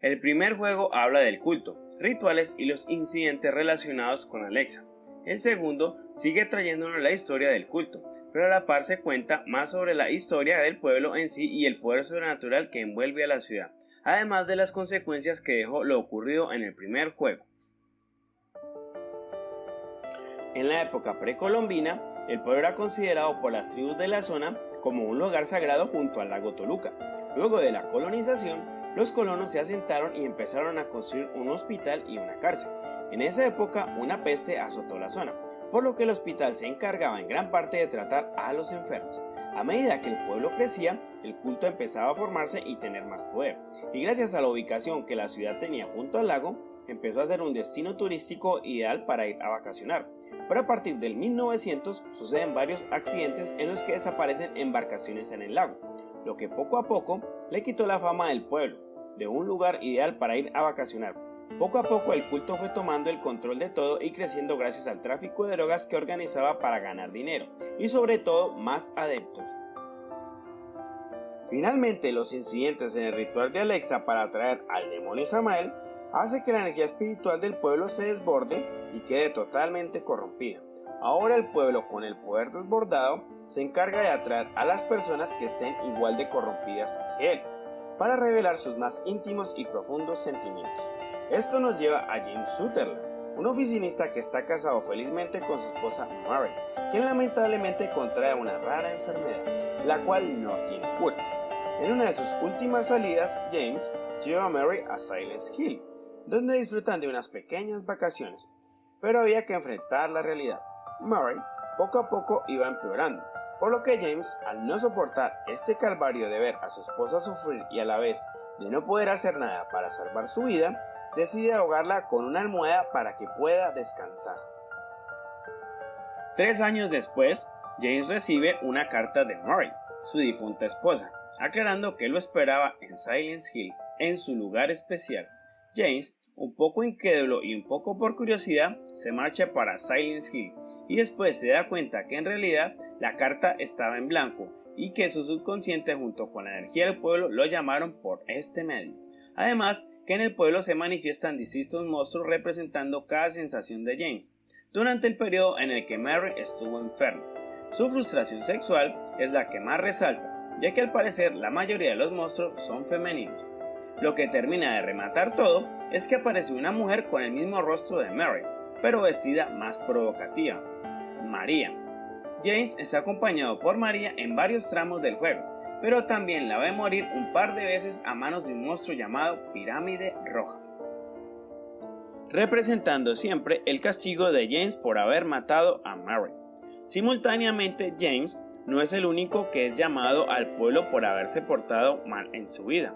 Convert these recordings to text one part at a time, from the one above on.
El primer juego habla del culto, rituales y los incidentes relacionados con Alexa. El segundo sigue trayéndonos la historia del culto, pero a la par se cuenta más sobre la historia del pueblo en sí y el poder sobrenatural que envuelve a la ciudad, además de las consecuencias que dejó lo ocurrido en el primer juego. En la época precolombina, el pueblo era considerado por las tribus de la zona como un lugar sagrado junto al lago Toluca. Luego de la colonización, los colonos se asentaron y empezaron a construir un hospital y una cárcel. En esa época, una peste azotó la zona, por lo que el hospital se encargaba en gran parte de tratar a los enfermos. A medida que el pueblo crecía, el culto empezaba a formarse y tener más poder, y gracias a la ubicación que la ciudad tenía junto al lago, empezó a ser un destino turístico ideal para ir a vacacionar. Pero a partir del 1900 suceden varios accidentes en los que desaparecen embarcaciones en el lago, lo que poco a poco le quitó la fama del pueblo, de un lugar ideal para ir a vacacionar. Poco a poco el culto fue tomando el control de todo y creciendo gracias al tráfico de drogas que organizaba para ganar dinero, y sobre todo más adeptos. Finalmente, los incidentes en el ritual de Alexa para atraer al demonio Samael hace que la energía espiritual del pueblo se desborde y quede totalmente corrompida. Ahora el pueblo, con el poder desbordado, se encarga de atraer a las personas que estén igual de corrompidas que él, para revelar sus más íntimos y profundos sentimientos. Esto nos lleva a James Sutherland, un oficinista que está casado felizmente con su esposa Mary, quien lamentablemente contrae una rara enfermedad, la cual no tiene cura. En una de sus últimas salidas, James lleva a Mary a Silent Hill, donde disfrutan de unas pequeñas vacaciones, pero había que enfrentar la realidad. Mary poco a poco iba empeorando, por lo que James, al no soportar este calvario de ver a su esposa sufrir y a la vez de no poder hacer nada para salvar su vida, decide ahogarla con una almohada para que pueda descansar. 3 años después, James recibe una carta de Mary, su difunta esposa, aclarando que lo esperaba en Silent Hill, en su lugar especial. James, un poco incrédulo y un poco por curiosidad, se marcha para Silent Hill y después se da cuenta que en realidad la carta estaba en blanco y que su subconsciente junto con la energía del pueblo lo llamaron por este medio. Además, que en el pueblo se manifiestan distintos monstruos representando cada sensación de James, durante el periodo en el que Mary estuvo enferma. Su frustración sexual es la que más resalta, ya que al parecer la mayoría de los monstruos son femeninos. Lo que termina de rematar todo es que aparece una mujer con el mismo rostro de Mary, pero vestida más provocativa, María. James está acompañado por María en varios tramos del juego, pero también la ve morir un par de veces a manos de un monstruo llamado Pirámide Roja, representando siempre el castigo de James por haber matado a Mary. Simultáneamente, James no es el único que es llamado al pueblo por haberse portado mal en su vida.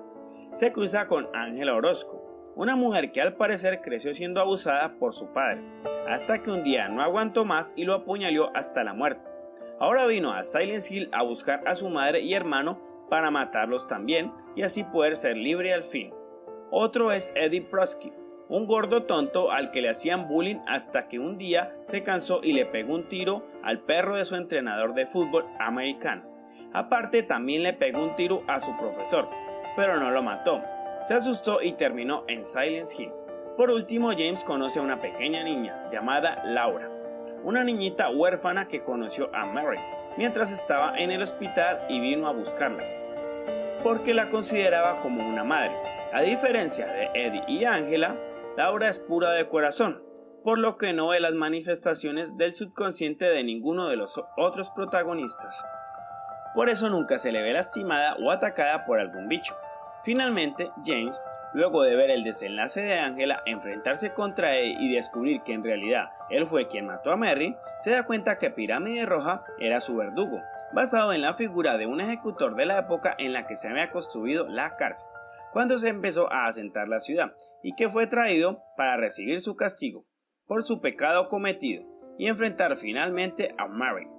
Se cruza con Ángela Orozco, una mujer que al parecer creció siendo abusada por su padre, hasta que un día no aguantó más y lo apuñaló hasta la muerte. Ahora vino a Silent Hill a buscar a su madre y hermano para matarlos también y así poder ser libre al fin. Otro es Eddie Prosky, un gordo tonto al que le hacían bullying hasta que un día se cansó y le pegó un tiro al perro de su entrenador de fútbol americano. Aparte también le pegó un tiro a su profesor, pero no lo mató. Se asustó y terminó en Silent Hill. Por último, James conoce a una pequeña niña llamada Laura, una niñita huérfana que conoció a Mary mientras estaba en el hospital y vino a buscarla, porque la consideraba como una madre. A diferencia de Eddie y Ángela, Laura es pura de corazón, por lo que no ve las manifestaciones del subconsciente de ninguno de los otros protagonistas. Por eso nunca se le ve lastimada o atacada por algún bicho. Finalmente, James, luego de ver el desenlace de Ángela, enfrentarse contra él y descubrir que en realidad él fue quien mató a Mary, se da cuenta que Pirámide Roja era su verdugo, basado en la figura de un ejecutor de la época en la que se había construido la cárcel, cuando se empezó a asentar la ciudad, y que fue traído para recibir su castigo por su pecado cometido y enfrentar finalmente a Mary.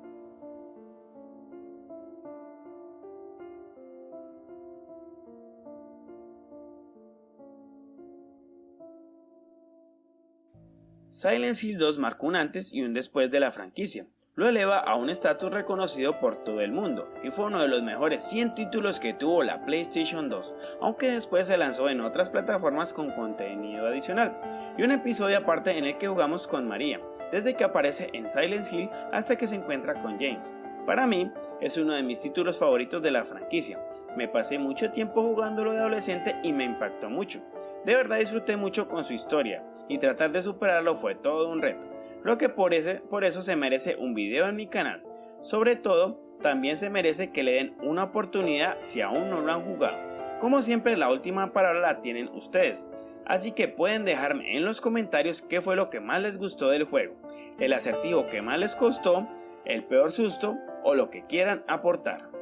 Silent Hill 2 marcó un antes y un después de la franquicia. lo eleva a un estatus reconocido por todo el mundo y fue uno de los mejores 100 títulos que tuvo la PlayStation 2, aunque después se lanzó en otras plataformas con contenido adicional, y un episodio aparte en el que jugamos con María, desde que aparece en Silent Hill hasta que se encuentra con James. Para mí, es uno de mis títulos favoritos de la franquicia. Me pasé mucho tiempo jugándolo de adolescente y me impactó mucho. De verdad disfruté mucho con su historia y tratar de superarlo fue todo un reto. Creo que por eso se merece un video en mi canal. Sobre todo, también se merece que le den una oportunidad si aún no lo han jugado. Como siempre, la última palabra la tienen ustedes. Así que pueden dejarme en los comentarios qué fue lo que más les gustó del juego, el acertijo que más les costó, el peor susto o lo que quieran aportar.